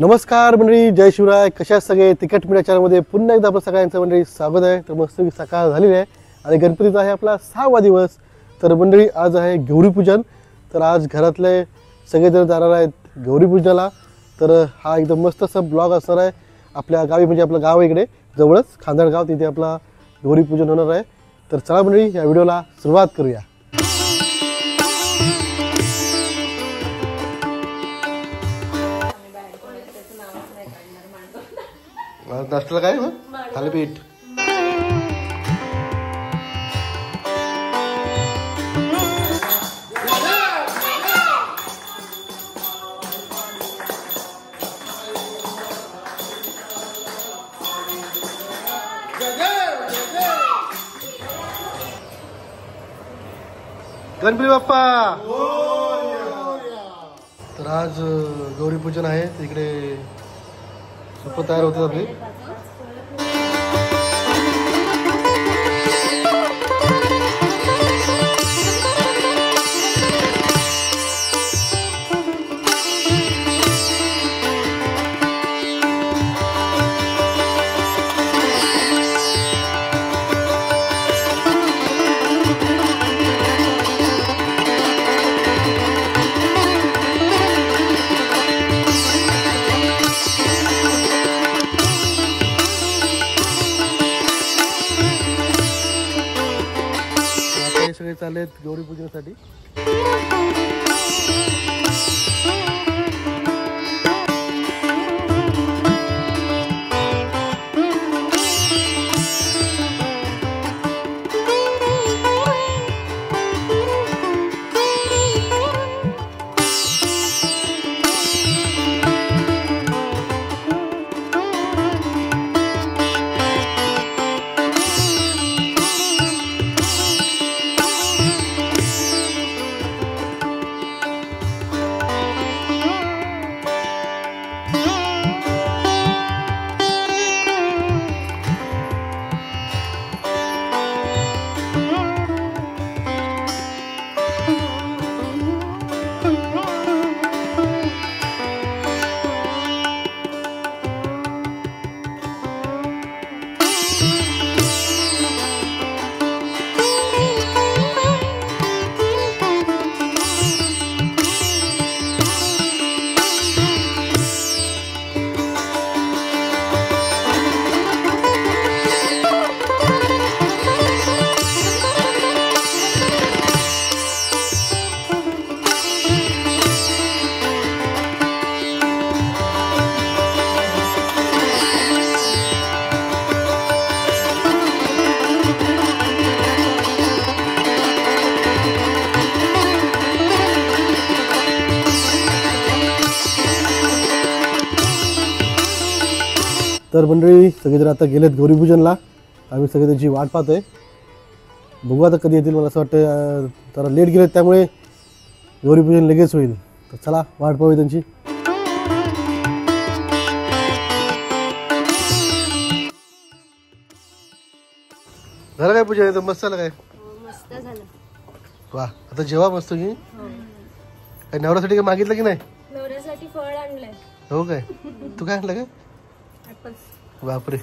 नमस्कार मंडळी, जय शिवराय. कशा सगळे तिकट मीडिया चॅनलमध्ये पुन्हा एकदा आपलं सगळ्यांचं मंडळी स्वागत आहे. तर मस्त सकाळ झालेली आहे आणि गणपतीचा आहे आपला 6वा दिवस. तर मंडळी आज आहे गौरीपूजन. तर आज घरातले सगळेजण जाणार आहेत गौरीपूजनाला. तर हा एकदम मस्त असा ब्लॉग असणार आहे आपल्या गावी, म्हणजे आपलं गाव इकडे जवळच खांदाळगाव, तिथे आपला गौरीपूजन होणार आहे. तर चला मंडळी या व्हिडिओला सुरुवात करूया. नाश्त्याला काय मग थालीपीठ. गणपती बाप्पा. तर आज गौरीपूजन आहे, इकडे सूप तयार होते आपली. सगळे चाललेत गौरीपूजनासाठी. तर मंडळी सगळेजण आता गेलेत गौरीपूजनला. आम्ही सगळे त्यांची वाट पाहतोय. बघू आता कधी येतील. मला असं वाटतं जरा लेट गेलेत, त्यामुळे गौरीपूजन लगेच होईल. तर चला वाट पाहूया त्यांची. झालं काय पूजा? एकदम मस्त झालं काय? मस्त झालं. वा, आता जेव्हा मस्त की काय नवऱ्यासाठी काय मागितलं की नाही? नवऱ्यासाठी फळ आणलंय. हो काय? तू काय आणलं काय? बापरे.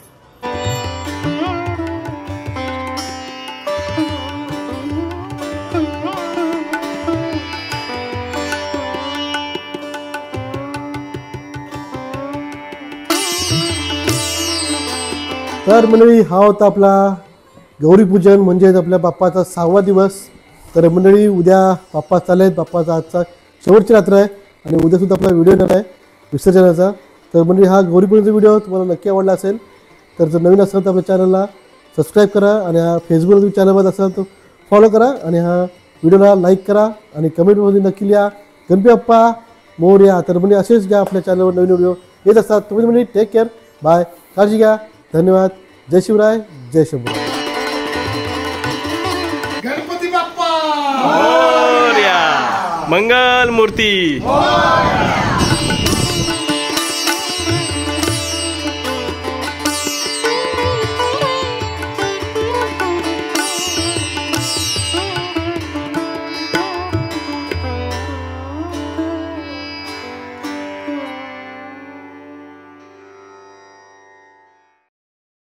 तर मंडळी हा होता आपला गौरीपूजन, म्हणजेच आपल्या बाप्पाचा 6वा दिवस. तर मंडळी उद्या बाप्पा चालेत. बाप्पाचा आजचा शेवटची रात्र आहे आणि उद्या सुद्धा आपला व्हिडिओ येणार आहे विसर्जनाचा. तर म्हणजे हा गौरीपूजनचा व्हिडिओ तुम्हाला नक्की आवडला असेल तर जर नवीन असेल तर आपल्या चॅनलला सबस्क्राईब करा आणि हा फेसबुकला तुम्ही चॅनलमध्ये असाल तर फॉलो करा आणि हा व्हिडिओला लाईक करा आणि कमेंटमध्ये नक्की लिहा गणपती बाप्पा मोरया. तर म्हणजे असेच घ्या आपल्या चॅनलवर नवीन व्हिडिओ येत असतात. तुम्ही म्हणजे टेक केअर, बाय, काळजी घ्या, धन्यवाद. जय शिवराय, जय शंभूराय. गणपती बाप्पा मोरया. मंगल मूर्ती.